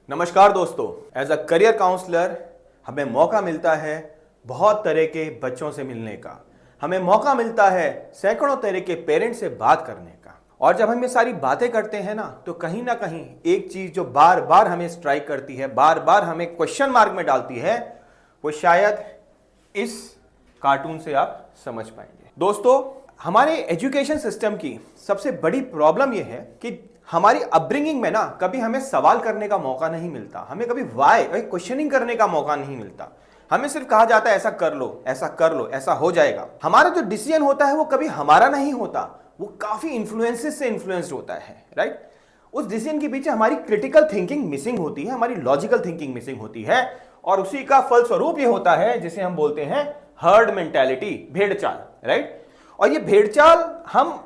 नमस्कार दोस्तों, as a career counsellor हमें मौका मिलता है बहुत तरह के बच्चों से मिलने का। हमें मौका मिलता है सैकड़ों तरह के पेरेंट्स से बात करने का। और जब हम ये सारी बातें करते हैं तो कहीं ना कहीं एक चीज जो बार बार हमें स्ट्राइक करती है, बार बार हमें क्वेश्चन मार्क में डालती है, वो शायद इस कार्टून से आप समझ पाएंगे। दोस्तों, हमारे एजुकेशन सिस्टम की सबसे बड़ी प्रॉब्लम यह है कि हमारी अपब्रिंगिंग में कभी हमें सवाल करने का मौका नहीं मिलता, हमें कभी वाई क्वेश्चनिंग करने का मौका नहीं मिलता। हमें सिर्फ कहा जाता है ऐसा कर लो, ऐसा कर लो, ऐसा हो जाएगा। हमारा जो डिसीजन होता है वो कभी हमारा नहीं होता, वो काफी इन्फ्लुएंसेस से इन्फ्लुएंस्ड होता है, राइट। उस डिसीजन के पीछे हमारी क्रिटिकल थिंकिंग मिसिंग होती है, हमारी लॉजिकल थिंकिंग मिसिंग होती है, और उसी का फलस्वरूप ये होता है जिसे हम बोलते हैं हर्ड मेंटालिटी, भेड़चाल, राइट। और ये भेड़चाल हम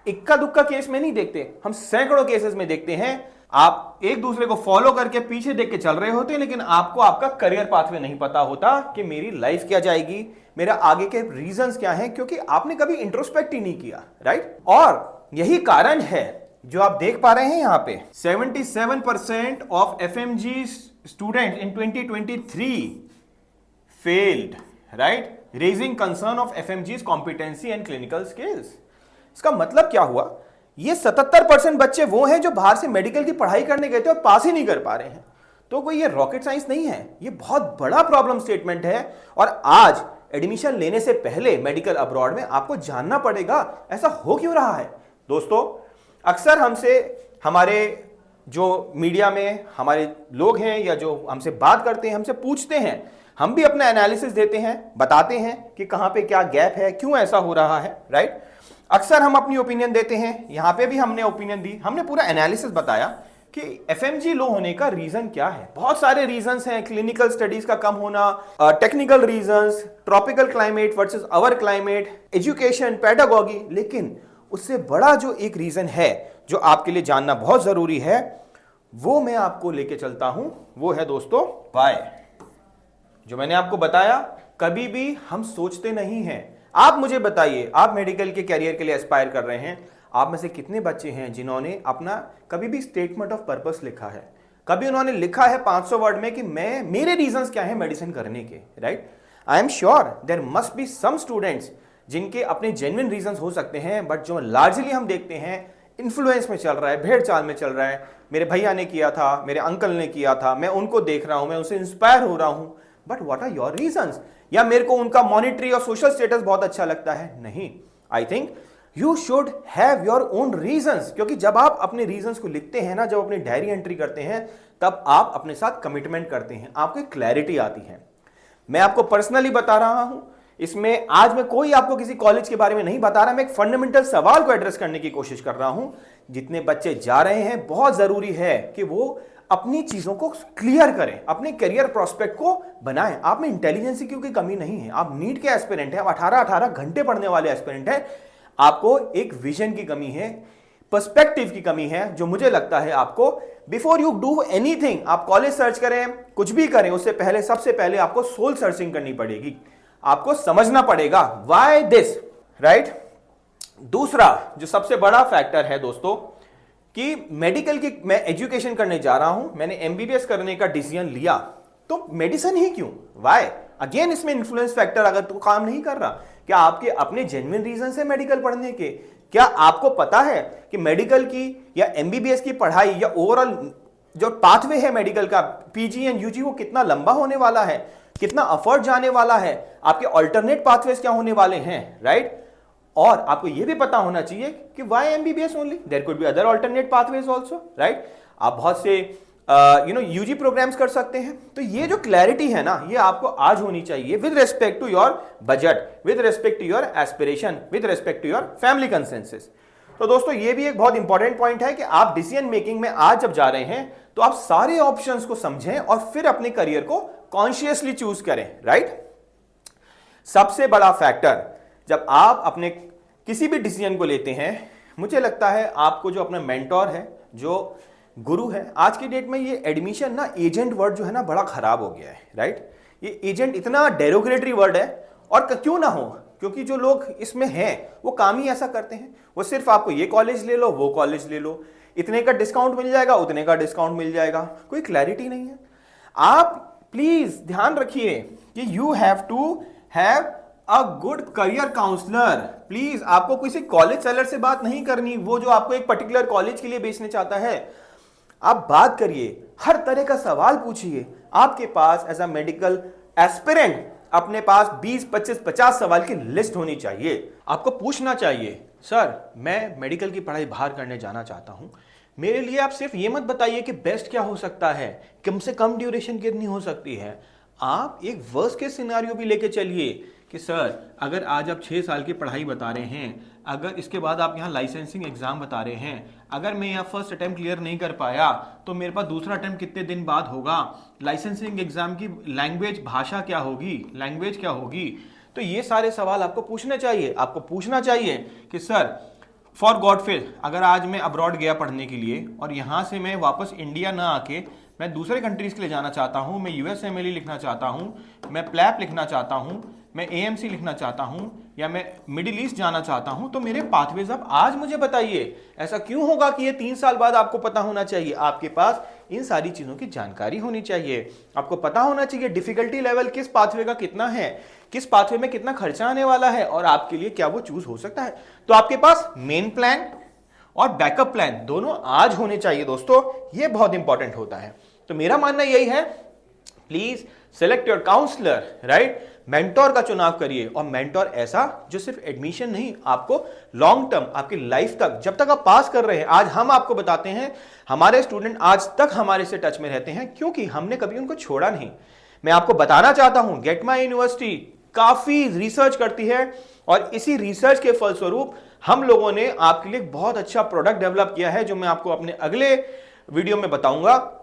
इक्का दुक्का केस में नहीं देखते, हम सैकड़ों केसेस में देखते हैं। आप एक दूसरे को फॉलो करके पीछे देख के चल रहे होते हैं, लेकिन आपको आपका करियर पाथवे नहीं पता होता कि मेरी लाइफ क्या जाएगी, मेरा आगे के रीजंस क्या हैं, क्योंकि आपने कभी इंट्रोस्पेक्ट ही नहीं किया, राइट। और यही कारण है जो आप देख पा रहे हैं यहां पे 77% of FMG student in 2023 failed, right, raising concern of FMG's competency and clinical skills. इसका मतलब क्या हुआ? ये 77% बच्चे वो हैं जो बाहर से मेडिकल की पढ़ाई करने गए थे और पास ही नहीं कर पा रहे हैं। तो कोई ये रॉकेट साइंस नहीं है, ये बहुत बड़ा प्रॉब्लम स्टेटमेंट है। और आज एडमिशन लेने से पहले मेडिकल अब्रॉड में आपको जानना पड़ेगा ऐसा हो क्यों रहा है। दोस्तों, अक्सर हमसे हमारे जो मीडिया में हमारे लोग हैं या जो हमसे बात करते हैं, हमसे पूछते हैं, हम भी अपना एनालिसिस देते हैं, बताते हैं कि कहां पे क्या गैप है, क्यों ऐसा हो रहा है, राइट। अक्सर हम अपनी ओपिनियन देते हैं, यहां पे भी हमने ओपिनियन दी, हमने पूरा एनालिसिस बताया कि एफएमजी लो होने का रीजन क्या है। बहुत सारे रीजंस हैं, क्लिनिकल स्टडीज का कम होना, technical reasons, tropical climate versus our climate, education, pedagogy. लेकिन उससे बड़ा जो एक रीजन है जो आपके लिए जानना बहुत जरूरी है, वो मैं आपको लेके चलता हूं, वो है दोस्तों वाई। जो मैंने आपको बताया, कभी भी हम सोचते नहीं हैं। आप मुझे बताइए, आप मेडिकल के कैरियर के लिए एस्पायर कर रहे हैं, आप में से कितने बच्चे हैं जिन्होंने अपना कभी भी स्टेटमेंट ऑफ पर्पस लिखा है? कभी उन्होंने लिखा है 500 वर्ड में कि मेरे रीजंस क्या हैं मेडिसिन करने के, right. I am sure there must be some students जिनके अपने जेन्युइन रीजंस हो सकते हैं, बट जो लार्जली हम देखते हैं इन्फ्लुएंस में चल रहा है, भेड़चाल में चल रहा है। मेरे भैया ने किया था, मेरे अंकल ने किया था, मैं उनको देख रहा हूं, मैं उनसे इंस्पायर हो रहा हूं, but what are your reasons? या मेरे को उनका मॉनिटरी और सोशल स्टेटस बहुत अच्छा लगता है। नहीं, I think you should have your own reasons, क्योंकि जब आप अपने रीजंस को लिखते हैं जब अपनी डायरी एंट्री करते हैं, तब आप अपने साथ कमिटमेंट करते हैं, आपको क्लैरिटी आती है। मैं आपको पर्सनली बता रहा हूं, इसमें आज मैं कोई आपको किसी कॉलेज के बारे में नहीं बता रहा, मैं एक फंडामेंटल सवाल को एड्रेस करने की कोशिश कर रहा हूं। जितने बच्चे जा रहे हैं, बहुत जरूरी है कि वो अपनी चीजों को क्लियर करें, अपने करियर प्रोस्पेक्ट को बनाएं। आप में इंटेलिजेंस की कमी नहीं है, आप नीट के एस्पिरेंट हैं, आप 18-18 घंटे पढ़ने वाले एस्पिरेंट हैं। आपको एक विजन की कमी है, पर्सपेक्टिव की कमी है, जो मुझे लगता है आपको बिफोर यू डू एनीथिंग, आप कॉलेज सर्च करें, कुछ भी करें, उससे पहले सबसे पहले आपको सोल सर्चिंग करनी पड़ेगी। आपको समझना पड़ेगा व्हाई दिस, राइट। दूसरा जो सबसे बड़ा फैक्टर है दोस्तों, कि मेडिकल की मैं एजुकेशन करने जा रहा हूं, मैंने एमबीबीएस करने का डिसीजन लिया, तो मेडिसिन ही क्यों, व्हाई? अगेन इसमें इन्फ्लुएंस फैक्टर अगर तो काम नहीं कर रहा। क्या आपके अपने जेन्युइन रीजन है मेडिकल पढ़ने के? क्या आपको पता है कि मेडिकल की या एमबीबीएस की पढ़ाई या ओवरऑल जो पाथवे है मेडिकल का, पीजी एंड यूजी, वो कितना लंबा होने वाला है, कितना एफर्ट जाने वाला है, आपके अल्टरनेट पाथवेज क्या होने वाले हैं, राइट। और आपको यह भी पता होना चाहिए कि why MBBS only, there could be other alternate pathways also, right. आप बहुत से यूजी प्रोग्राम्स कर सकते हैं। तो ये जो क्लैरिटी है ये आपको आज होनी चाहिए, with respect to your budget, with respect to your aspiration, with respect to your family consensus. तो दोस्तों, ये भी एक बहुत इंपॉर्टेंट पॉइंट है कि आप डिसीजन मेकिंग में आज जब जा रहे हैं, तो आप सारे ऑप्शंस को समझें और फिर अपने करियर को कॉन्शियसली चूज करें, राइट। सबसे बड़ा फैक्टर जब आप अपने किसी भी डिसीजन को लेते हैं, मुझे लगता है आपको जो अपना मेंटोर है, जो गुरु है, आज की डेट में ये एडमिशन एजेंट वर्ड जो है बड़ा खराब हो गया है, राइट। ये एजेंट इतना डेरोगेटरी वर्ड है, और क्यों ना हो, क्योंकि जो लोग इसमें हैं वो काम ही ऐसा करते हैं। वो सिर्फ आपको ये कॉलेज ले लो, वो कॉलेज ले लो, इतने का डिस्काउंट मिल जाएगा, उतने का डिस्काउंट मिल जाएगा, कोई क्लैरिटी नहीं है। आप प्लीज ध्यान रखिए कि you have to have a good career counsellor. Please आपको किसी कॉलेज सेलर से बात नहीं करनी, वो जो आपको एक पर्टिकुलर कॉलेज के लिए बेचने चाहता है। आप बात करिए, हर तरह का सवाल पूछिए। आपके पास एज अ मेडिकल एस्पिरेंट अपने पास 20, 25, 50 सवाल की लिस्ट होनी चाहिए। आपको पूछना चाहिए, सर मैं मेडिकल की पढ़ाई बाहर करने जाना चाहता हूं, मेरे लिए आप सिर्फ ये मत बताइए कि बेस्ट क्या हो सकता है, कम से कम ड्यूरेशन कितनी हो सकती है। आप एक वर्स्ट केस सिनेरियो भी लेके चलिए कि सर अगर आज आप 6 साल की पढ़ाई बता रहे हैं, अगर इसके बाद आप यहाँ लाइसेंसिंग एग्जाम बता रहे हैं, अगर मैं यहाँ फर्स्ट अटेम्प्ट क्लियर नहीं कर पाया तो मेरे पास दूसरा अटेम्प्ट कितने दिन बाद होगा, लाइसेंसिंग एग्जाम की लैंग्वेज भाषा क्या होगी, लैंग्वेज क्या होगी। तो ये सारे सवाल आपको पूछने चाहिए। आपको पूछना चाहिए कि सर फॉर गॉड फिर अगर आज मैं अब्रॉड गया पढ़ने के लिए और यहाँ से मैं वापस इंडिया ना आके मैं दूसरे कंट्रीज के लिए जाना चाहता हूँ, मैं USMLE लिखना चाहता हूँ, मैं प्लैप लिखना चाहता हूँ, मैं AMC लिखना चाहता हूँ, या मैं मिडिल ईस्ट जाना चाहता हूँ, तो मेरे पाथवेज आप आज मुझे बताइए। ऐसा क्यों होगा कि ये 3 साल बाद आपको पता होना चाहिए? आपके पास इन सारी चीजों की जानकारी होनी चाहिए। आपको पता होना चाहिए डिफिकल्टी लेवल किस पाथवे का कितना है, किस पाथवे में कितना खर्चा आने वाला है और आपके लिए क्या वो चूज हो सकता है। तो आपके पास मेन प्लान और बैकअप प्लान दोनों आज होने चाहिए दोस्तों, ये बहुत इंपॉर्टेंट होता है। तो मेरा मानना यही है, please select your counsellor, right. Mentor का चुनाव करिए, और मेंटोर ऐसा जो सिर्फ एडमिशन नहीं, आपको लॉन्ग टर्म आपकी लाइफ तक, जब तक आप पास कर रहे हैं। आज हम आपको बताते हैं, हमारे स्टूडेंट आज तक हमारे से टच में रहते हैं क्योंकि हमने कभी उनको छोड़ा नहीं। मैं आपको बताना चाहता हूं, गेट माई यूनिवर्सिटी काफी रिसर्च करती है और इसी रिसर्च के फलस्वरूप हम लोगों ने आपके लिए बहुत अच्छा प्रोडक्ट डेवलप किया है, जो मैं आपको अपने अगले वीडियो में बताऊंगा।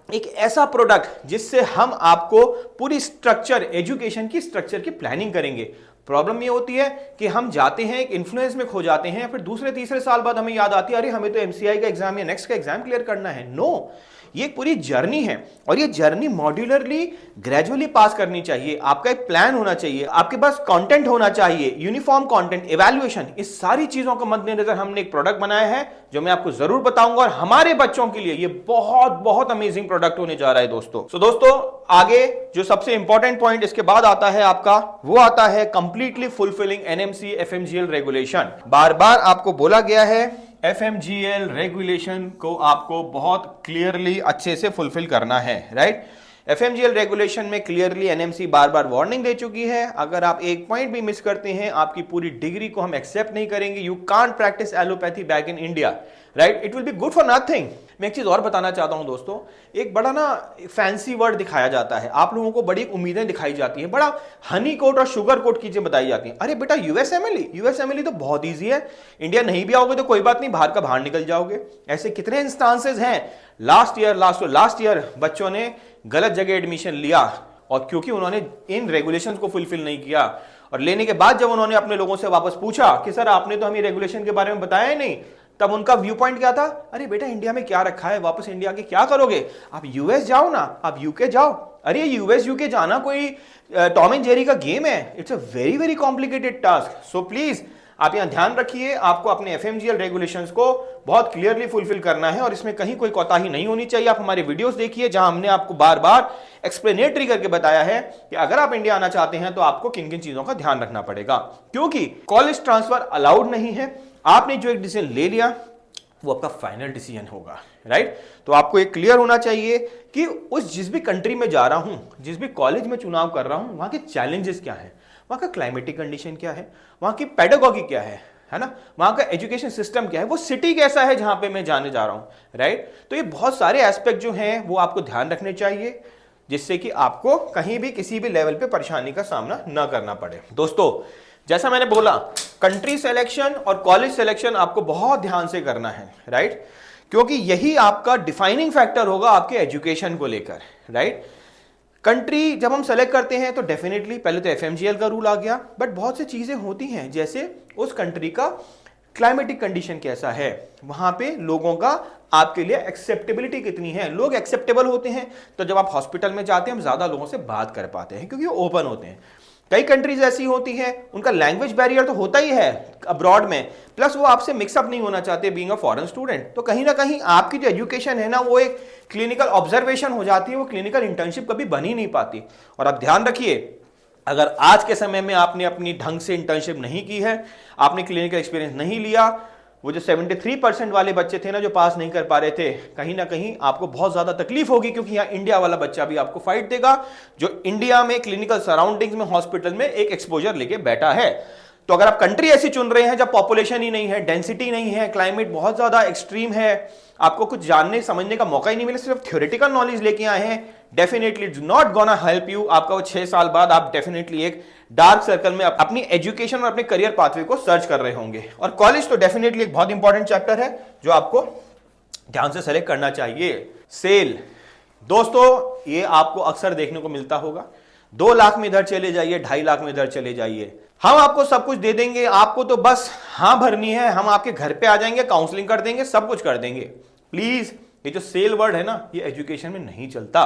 एक ऐसा प्रोडक्ट जिससे हम आपको पूरी स्ट्रक्चर, एजुकेशन की स्ट्रक्चर की प्लानिंग करेंगे। प्रॉब्लम ये होती है कि हम जाते हैं, एक इन्फ्लुएंस में खो जाते हैं, फिर दूसरे तीसरे साल बाद हमें याद आती है, अरे हमें तो MCI का एग्जाम या नेक्स्ट का एग्जाम क्लियर करना है। नो, ये एक पूरी जर्नी है और ये जर्नी मॉड्यूलरली ग्रेजुअली पास करनी चाहिए। आपका एक प्लान होना चाहिए, आपके पास कंटेंट होना चाहिए, यूनिफॉर्म कंटेंट, इवैल्यूएशन, इस सारी चीजों को मद्देनजर हमने एक प्रोडक्ट बनाया है जो मैं आपको जरूर बताऊंगा। और हमारे बच्चों के लिए ये बहुत बहुत अमेजिंग प्रोडक्ट होने जा रहा है दोस्तों। तो दोस्तों आगे जो सबसे इंपॉर्टेंट पॉइंट इसके बाद आता है आपका, वो आता है completely fulfilling NMC FMGL regulation. बार बार आपको बोला गया है FMGL रेगुलेशन को आपको बहुत क्लियरली अच्छे से फुलफिल करना है, राइट। FMGL रेगुलेशन में क्लियरली NMC बार बार वार्निंग दे चुकी है, अगर आप एक पॉइंट भी मिस करते हैं आपकी पूरी डिग्री को हम एक्सेप्ट नहीं करेंगे। You can't practice allopathy back in India, right, it will be good for nothing. मैं एक चीज और बताना चाहता हूं दोस्तों, एक बड़ा ना फैंसी वर्ड दिखाया जाता है, आप लोगों को बड़ी उम्मीदें दिखाई जाती हैं, बड़ा हनी कोट और शुगर कोट चीजें बताई जाती हैं। अरे बेटा USMLE तो बहुत ईजी है, इंडिया नहीं भी आओगे तो कोई बात नहीं, बाहर का बाहर निकल जाओगे। ऐसे कितने इंस्टांसेस हैं, लास्ट ईयर बच्चों ने गलत जगह एडमिशन लिया और क्योंकि उन्होंने इन रेगुलेशंस को फुलफिल नहीं किया, और लेने के बाद जब उन्होंने अपने लोगों से वापस पूछा कि सर आपने तो हमें रेगुलेशन के बारे में बताया ही नहीं, तब उनका व्यू पॉइंट क्या था, अरे बेटा इंडिया में क्या रखा है, वापस इंडिया के क्या करोगे, आप US जाओ ना, आप UK जाओ। अरे US UK जाना कोई टॉम एंड जेरी का गेम है, it's a very very complicated task. So please आप यहां ध्यान रखिए, आपको अपने FMGL रेगुलेशंस को बहुत क्लियरली फुलफिल करना है और इसमें कहीं कोई कोताही नहीं होनी चाहिए। आप हमारे वीडियोस देखिए जहां हमने आपको बार बार एक्सप्लेनेटरी करके बताया है कि अगर आप इंडिया आना चाहते हैं तो आपको किन किन चीजों का ध्यान रखना पड़ेगा, क्योंकि कॉलेज ट्रांसफर अलाउड नहीं है। आपने जो एक डिसीजन ले लिया वो आपका फाइनल डिसीजन होगा, राइट। तो आपको एक क्लियर होना चाहिए कि उस जिस भी कंट्री में जा रहा हूं, जिस भी कॉलेज में चुनाव कर रहा हूं, वहां के चैलेंजेस क्या है, वहां का क्लाइमेटिक कंडीशन क्या है, वहां की पेडागॉजी क्या है ना, वहां का एजुकेशन सिस्टम क्या है, वो सिटी कैसा है जहां पे मैं जाने जा रहा हूं, राइट। तो ये बहुत सारे एस्पेक्ट जो हैं वो आपको ध्यान रखने चाहिए, जिससे कि आपको कहीं भी किसी भी लेवल पे परेशानी का सामना न करना पड़े। दोस्तों जैसा मैंने बोला, कंट्री सिलेक्शन और कॉलेज सिलेक्शन आपको बहुत ध्यान से करना है, राइट, क्योंकि यही आपका डिफाइनिंग फैक्टर होगा आपके एजुकेशन को लेकर, राइट। कंट्री जब हम सेलेक्ट करते हैं तो डेफिनेटली पहले तो FMGL का रूल आ गया, बट बहुत सी चीजें होती हैं, जैसे उस कंट्री का क्लाइमेटिक कंडीशन कैसा है, वहां पे लोगों का आपके लिए एक्सेप्टेबिलिटी कितनी है, लोग एक्सेप्टेबल होते हैं तो जब आप हॉस्पिटल में जाते हैं हम ज्यादा लोगों से बात कर पाते हैं क्योंकि वो ओपन होते हैं। कई कंट्रीज ऐसी होती हैं उनका लैंग्वेज बैरियर तो होता ही है अब्रॉड में, प्लस वो आपसे मिक्सअप नहीं होना चाहते बीइंग अ फॉरेन स्टूडेंट। तो कहीं ना कहीं आपकी जो एजुकेशन है ना वो एक क्लिनिकल ऑब्जर्वेशन हो जाती है, वो क्लिनिकल इंटर्नशिप कभी बन ही नहीं पाती। और आप ध्यान रखिए, अगर आज के समय में आपने अपनी ढंग से इंटर्नशिप नहीं की है, आपने क्लिनिकल एक्सपीरियंस नहीं लिया, वो जो 73% वाले बच्चे थे ना जो पास नहीं कर पा रहे थे, कहीं ना कहीं आपको बहुत ज्यादा तकलीफ होगी, क्योंकि यहाँ इंडिया वाला बच्चा भी आपको फाइट देगा जो इंडिया में क्लिनिकल सराउंडिंग्स में हॉस्पिटल में एक एक्सपोजर लेके बैठा है। तो अगर आप कंट्री ऐसी चुन रहे हैं जब पॉपुलेशन ही नहीं है, डेंसिटी नहीं है, क्लाइमेट बहुत ज्यादा एक्सट्रीम है, आपको कुछ जानने समझने का मौका ही नहीं मिला, सिर्फ थ्योरेटिकल नॉलेज लेके आए हैं, definitely it's not gonna help you. आपका वो 6 साल बाद आप डेफिनेटली एक डार्क सर्कल में अपनी एजुकेशन और अपने करियर पाथवे को सर्च कर रहे होंगे। और कॉलेज तो डेफिनेटली एक बहुत इंपॉर्टेंट चैप्टर है जो आपको ध्यान से सेलेक्ट करना चाहिए। सेल दोस्तों ये आपको अक्सर देखने को मिलता होगा, 2 लाख में इधर चले जाइए, 2.5 लाख में इधर चले जाइए, हम आपको सब कुछ दे देंगे, आपको तो बस हाँ भरनी है, हम आपके घर पे आ जाएंगे, काउंसलिंग कर देंगे, सब कुछ कर देंगे। प्लीज ये जो सेल वर्ड है ना ये एजुकेशन में नहीं चलता।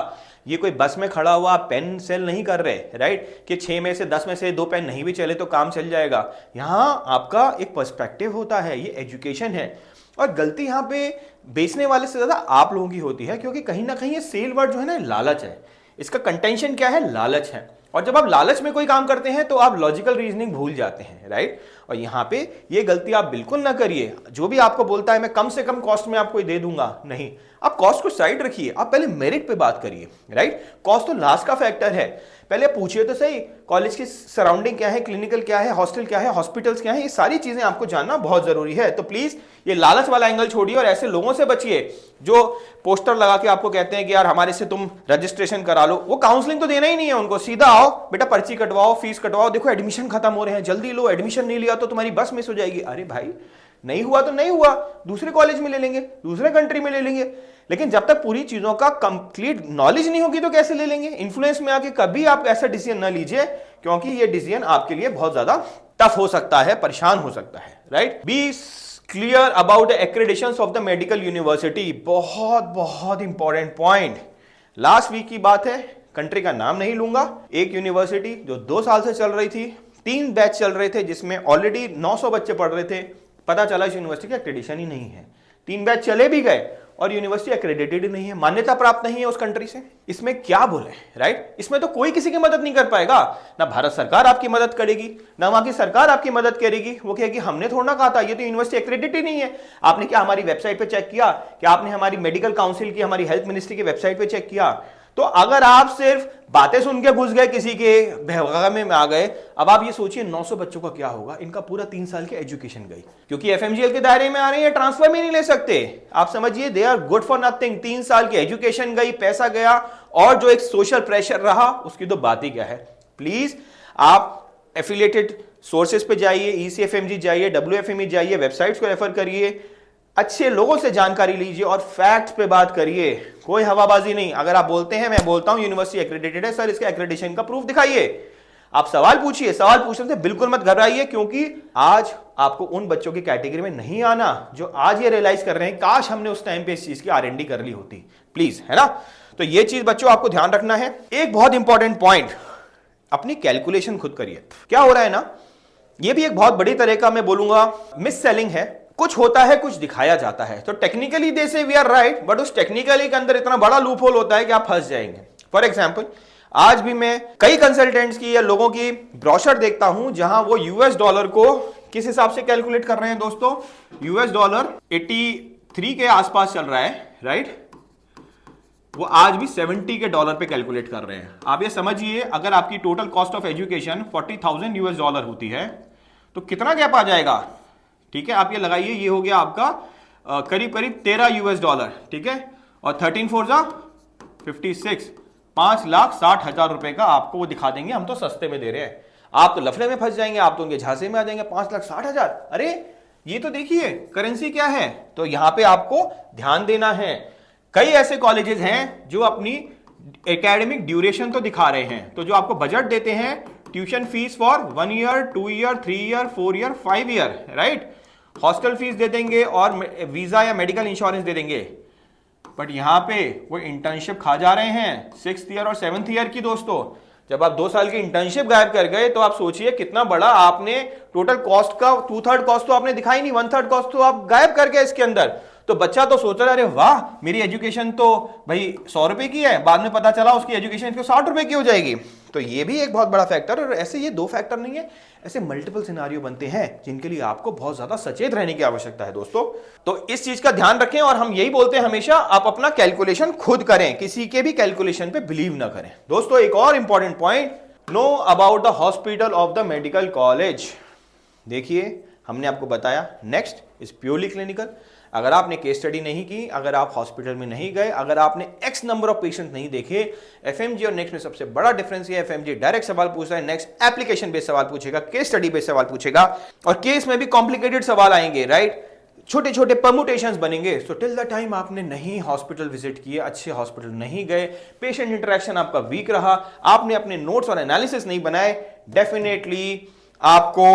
ये कोई बस में खड़ा हुआ पेन सेल नहीं कर रहे, राइट, कि 6 में से 10 में से 2 पेन नहीं भी चले तो काम चल जाएगा। यहां आपका एक पर्सपेक्टिव होता है, ये एजुकेशन है। और गलती यहां पे बेचने वाले से ज्यादा आप लोगों की होती है, क्योंकि कहीं ना कहीं ये सेल वर्ड जो है ना लालच है, इसका कंटेंशन क्या है, लालच है। और जब आप लालच में कोई काम करते हैं तो आप लॉजिकल रीजनिंग भूल जाते हैं, राइट। और यहां पे ये गलती आप बिल्कुल ना करिए। जो भी आपको बोलता है मैं कम से कम कॉस्ट में आपको दे दूंगा, नहीं, आप कॉस्ट को साइड रखिए, आप पहले मेरिट पे बात करिए, राइट। कॉस्ट तो लास्ट का फैक्टर है, पहले पूछिए तो सही कॉलेज की सराउंडिंग क्या है, क्लिनिकल क्या है, हॉस्टल क्या है, हॉस्पिटल्स क्या है, ये सारी चीजें आपको जानना बहुत जरूरी है। तो प्लीज ये लालच वाला एंगल छोड़िए और ऐसे लोगों से बचिए जो पोस्टर लगा के आपको कहते हैं कि यार हमारे से तुम रजिस्ट्रेशन करा लो। वो काउंसलिंग तो देना ही नहीं है उनको, सीधा आओ बेटा पर्ची कटवाओ, फीस कटवाओ, देखो एडमिशन खत्म हो रहे हैं, जल्दी लो, एडमिशन नहीं लिया तो तुम्हारी बस मिस हो जाएगी। अरे भाई नहीं हुआ तो नहीं हुआ, दूसरे कॉलेज में ले लेंगे, दूसरे कंट्री में ले लेंगे, लेकिन जब तक पूरी चीजों का कंप्लीट नॉलेज नहीं होगी तो कैसे ले लेंगे। इन्फ्लुएंस में आके कभी आप ऐसा डिसीजन ना लीजिए, क्योंकि ये डिसीजन आपके लिए बहुत ज्यादा टफ हो सकता है, परेशान हो सकता है, right. Be clear about the accreditations of the medical university, बहुत बहुत इंपॉर्टेंट पॉइंट। लास्ट वीक की बात है, कंट्री का नाम नहीं लूंगा, एक यूनिवर्सिटी जो 2 साल से चल रही थी, 3 बैच चल रहे थे जिसमें ऑलरेडी 900 बच्चे पढ़ रहे थे, पता चला इस यूनिवर्सिटी का एक्रेडिटेशन ही नहीं है। 3 बैच चले भी गए और यूनिवर्सिटी एक्रेडिटेड नहीं है, मान्यता प्राप्त नहीं है उस कंट्री से। इसमें क्या बोले, राइट। इसमें तो कोई किसी की मदद नहीं कर पाएगा, ना भारत सरकार आपकी मदद करेगी, ना वहां की सरकार आपकी मदद करेगी। वो कहेगी हमने थोड़ा कहा था, ये तो यूनिवर्सिटी एक्रेडिटेड नहीं है। आपने क्या हमारी वेबसाइट पे चेक किया, क्या आपने हमारी मेडिकल काउंसिल की, हमारी हेल्थ मिनिस्ट्री की वेबसाइट पे चेक किया? तो अगर आप सिर्फ बातें सुन के घुस गए, किसी के बहकावे में आ गए, अब आप ये सोचिए 900 बच्चों का क्या होगा, इनका पूरा 3 साल की एजुकेशन गई, क्योंकि एफएमजीएल के दायरे में आ रहे हैं, ट्रांसफर में नहीं ले सकते। आप समझिए they are good for nothing. 3 साल की एजुकेशन गई, पैसा गया, और जो एक सोशल प्रेशर रहा उसकी तो बात ही क्या है। प्लीज आप एफिलिएटेड सोर्सेज पे जाइए, ईसीएफएमजी जाइए, डब्ल्यूएफएमई जाइए, वेबसाइट्स को रेफर करिए, अच्छे लोगों से जानकारी लीजिए और फैक्ट्स पे बात करिए, कोई हवाबाजी नहीं। अगर आप बोलते हैं, मैं बोलता हूं यूनिवर्सिटी एक्रेडिटेड है, सर इसके एक्रेडिटेशन का प्रूफ दिखाइए, आप सवाल पूछिए, सवाल पूछने से बिल्कुल मत घबराइए, क्योंकि आज आपको उन बच्चों की कैटेगरी में नहीं आना जो आज ये रियलाइज कर रहे हैं काश हमने उस टाइम पे इस चीज की R&D कर ली होती, प्लीज, है ना। तो ये चीज बच्चों आपको ध्यान रखना है। एक बहुत इंपॉर्टेंट पॉइंट, अपनी कैलकुलेशन खुद करिए। क्या हो रहा है ना, ये भी एक बहुत बड़ी तरह का मैं बोलूंगा मिस सेलिंग है। कुछ होता है, कुछ दिखाया जाता है, तो टेक्निकली दे से वी आर राइट, बट उस टेक्निकली के अंदर इतना बड़ा लूप होल होता है कि आप फंस जाएंगे। फॉर एग्जाम्पल, आज भी मैं कई कंसल्टेंट्स की या लोगों की ब्रोशर देखता हूं जहां वो यूएस डॉलर को किस हिसाब से कैलकुलेट कर रहे हैं दोस्तों, यूएस डॉलर 83 के आसपास चल रहा है, राइट, वो आज भी 70 के डॉलर पे कैलकुलेट कर रहे हैं। आप ये समझिए अगर आपकी total cost of education 40,000 US dollar होती है तो कितना गैप आ जाएगा, ठीक है। आप ये लगाइए, ये हो गया आपका करीब करीब 13 यूएस डॉलर, ठीक है, और 13 4 जा 56, 5,60,000 रुपए का आपको वो दिखा देंगे हम तो सस्ते में दे रहे हैं। आप तो लफड़े में फंस जाएंगे, आप तो उनके झांसे में आ जाएंगे। 5,60,000, अरे ये तो देखिए करेंसी क्या है। तो यहां पे आपको ध्यान देना है। कई ऐसे कॉलेजेस हैं जो अपनी एकेडमिक ड्यूरेशन तो दिखा रहे हैं, तो जो आपको बजट देते हैं tuition fees for 1 year, 2 year, 3 year, 4 year, 5 year, right, hostel fees दे देंगे और वीजा या मेडिकल इंश्योरेंस दे देंगे, बट यहां पे वो इंटर्नशिप खा जा रहे हैं 6th ईयर और 7th ईयर की दोस्तों। जब आप 2 साल की इंटर्नशिप गायब कर गए तो आप सोचिए कितना बड़ा आपने टोटल कॉस्ट का 2/3 कॉस्ट तो आपने दिखाई नहीं, 1/3 कॉस्ट तो आप गायब कर गए इसके अंदर। तो बच्चा तो सोच रहा है अरे वाह मेरी एजुकेशन तो भाई 100 रुपए की है, बाद में पता चला उसकी एजुकेशन 60 रुपए की हो जाएगी। तो ये भी एक बहुत बड़ा फैक्टर, और ऐसे ये 2 फैक्टर नहीं है, ऐसे मल्टीपल सिनारियो बनते हैं जिनके लिए आपको बहुत ज्यादा सचेत रहने की आवश्यकता है दोस्तों। तो इस चीज का ध्यान रखें, और हम यही बोलते हैं हमेशा, आप अपना कैलकुलेशन खुद करें, किसी के भी कैलकुलेशन पे बिलीव ना करें। दोस्तों एक और important point, know about the hospital of the medical college. देखिए हमने आपको बताया नेक्स्ट इज प्योरली क्लिनिकल। अगर आपने केस स्टडी नहीं की, अगर आप हॉस्पिटल में नहीं गए, अगर आपने एक्स नंबर ऑफ पेशेंट नहीं देखे, एफएमजी और नेक्स्ट में सबसे बड़ा डिफरेंस ये है, एफएमजी डायरेक्ट सवाल पूछ रहा है, नेक्स्ट एप्लीकेशन बेस्ड सवाल पूछेगा, केस स्टडी बेस्ड सवाल पूछेगा, और केस में भी कॉम्प्लिकेटेड सवाल आएंगे, राइट, छोटे छोटे परमुटेशंस बनेंगे। सो टिल द टाइम आपने नहीं हॉस्पिटल विजिट किए, अच्छे हॉस्पिटल नहीं गए, पेशेंट इंटरेक्शन आपका वीक रहा, आपने अपने नोट्स और एनालिसिस नहीं बनाए, डेफिनेटली आपको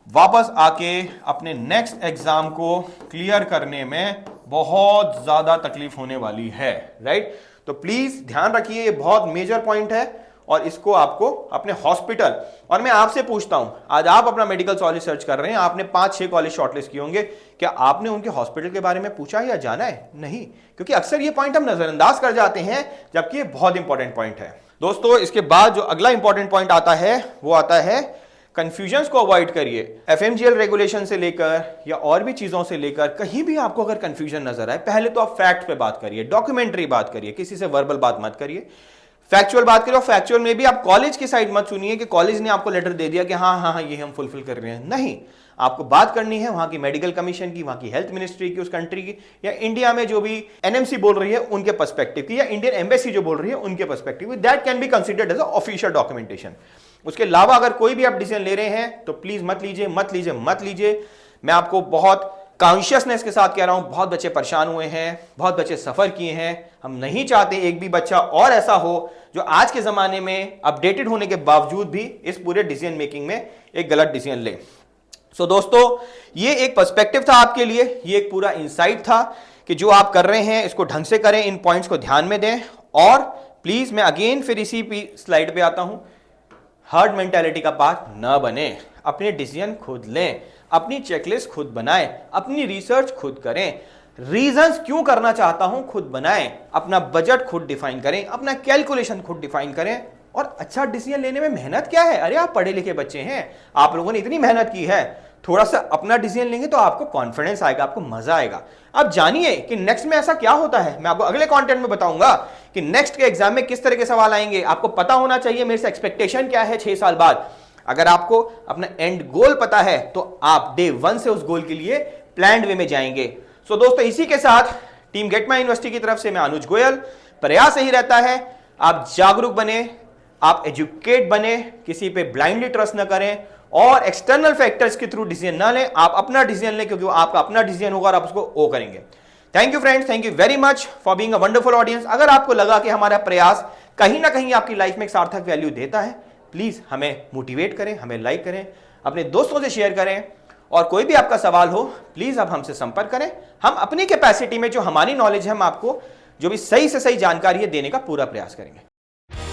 वापस आके अपने नेक्स्ट एग्जाम को क्लियर करने में बहुत ज्यादा तकलीफ होने वाली है, राइट। तो प्लीज ध्यान रखिए, ये बहुत मेजर पॉइंट है, और इसको आपको अपने हॉस्पिटल, और मैं आपसे पूछता हूं, आज आप अपना मेडिकल कॉलेज सर्च कर रहे हैं, आपने 5-6 कॉलेज शॉर्टलिस्ट किए होंगे, क्या आपने उनके हॉस्पिटल के बारे में पूछा या जाना है? नहीं, क्योंकि अक्सर ये पॉइंट हम नजरअंदाज कर जाते हैं, जबकि ये बहुत इंपॉर्टेंट पॉइंट है दोस्तों। इसके बाद जो अगला इंपॉर्टेंट पॉइंट आता है वो आता है कंफ्यूजन्स को अवॉइड करिए। एफएमजीएल रेगुलेशन से लेकर या और भी चीजों से लेकर कहीं भी आपको अगर कंफ्यूजन नजर आए, पहले तो आप फैक्ट पे बात करिए, डॉक्यूमेंट्री बात करिए, किसी से वर्बल बात मत करिए, फैक्चुअल बात करिए। और फैक्चुअल में भी आप कॉलेज की साइड मत सुनिए कि कॉलेज ने आपको लेटर दे दिया कि हाँ हाँ हाँ ये हम फुलफिल कर रहे हैं, नहीं, आपको बात करनी है वहां की मेडिकल कमीशन की, वहां की हेल्थ मिनिस्ट्री की, उस कंट्री की, या इंडिया में जो भी एनएमसी बोल रही है उनके पर्सपेक्टिव की, या इंडियन एम्बेसी जो बोल रही है उनके perspective, that can be considered as a official documentation. उसके अलावा अगर कोई भी आप डिसीजन ले रहे हैं तो प्लीज मत लीजिए, मत लीजिए, मत लीजिए। मैं आपको बहुत कॉन्शियसनेस के साथ कह रहा हूं, बहुत बच्चे परेशान हुए हैं, बहुत बच्चे सफर किए हैं। हम नहीं चाहते एक भी बच्चा और ऐसा हो जो आज के जमाने में अपडेटेड होने के बावजूद भी इस पूरे डिसीजन मेकिंग में एक गलत डिसीजन ले। सो दोस्तों ये एक पर्सपेक्टिव था आपके लिए, ये एक पूरा इंसाइट था कि जो आप कर रहे हैं इसको ढंग से करें, इन पॉइंट्स को ध्यान में दें। और प्लीज मैं अगेन फिर इसी स्लाइड पे आता हूं, हर्ड मेंटालिटी का पार्ट न बने, अपने डिसीजन खुद लें, अपनी चेकलिस्ट खुद बनाएं, अपनी रिसर्च खुद करें, रीजंस क्यों करना चाहता हूं खुद बनाएं, अपना बजट खुद डिफाइन करें, अपना कैलकुलेशन खुद डिफाइन करें। और अच्छा डिसीजन लेने में मेहनत क्या है? अरे आप पढ़े लिखे बच्चे हैं, आप लोगों ने इतनी मेहनत की है, थोड़ा सा अपना डिसीजन लेंगे तो आपको कॉन्फिडेंस आएगा, आपको मजा आएगा। अब जानिए कि नेक्स्ट में ऐसा क्या होता है, मैं आपको अगले कंटेंट में बताऊंगा कि नेक्स्ट के एग्जाम में किस तरह के सवाल आएंगे। आपको पता होना चाहिए मेरे से एक्सपेक्टेशन क्या है 6 साल बाद। अगर आपको अपना एंड गोल पता है तो आप डे 1 से उस गोल के लिए प्लान्ड वे में जाएंगे। सो दोस्तों इसी के साथ टीम गेट माई यूनिवर्सिटी की तरफ से मैं अनुज गोयल, प्रयास यही रहता है आप जागरूक बने, आप एजुकेट बने, किसी पे ब्लाइंडली ट्रस्ट ना करें और एक्सटर्नल फैक्टर्स के थ्रू डिसीजन ना लें, आप अपना डिसीजन लें क्योंकि वो आपका अपना डिसीजन होगा और आप उसको ओ करेंगे। Thank you friends, thank you very much for being a wonderful audience. अगर आपको लगा कि हमारा प्रयास कहीं ना कहीं आपकी लाइफ में एक सार्थक वैल्यू देता है, प्लीज हमें मोटिवेट करें, हमें लाइक करें, अपने दोस्तों से शेयर करें, और कोई भी आपका सवाल हो प्लीज आप हमसे संपर्क करें। हम अपनी कैपेसिटी में जो हमारी नॉलेज है हम आपको जो भी सही से सही जानकारी है देने का पूरा प्रयास करेंगे।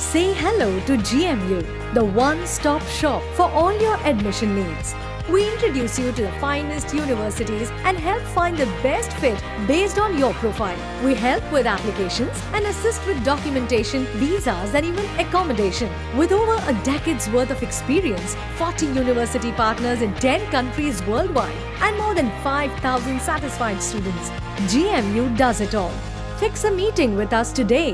Say hello to GMU, the one-stop shop for all your admission needs. We introduce you to the finest universities and help find the best fit based on your profile. We help with applications and assist with documentation, visas and even accommodation. With over a decade's worth of experience, 40 university partners in 10 countries worldwide and more than 5,000 satisfied students, GMU does it all. Fix a meeting with us today.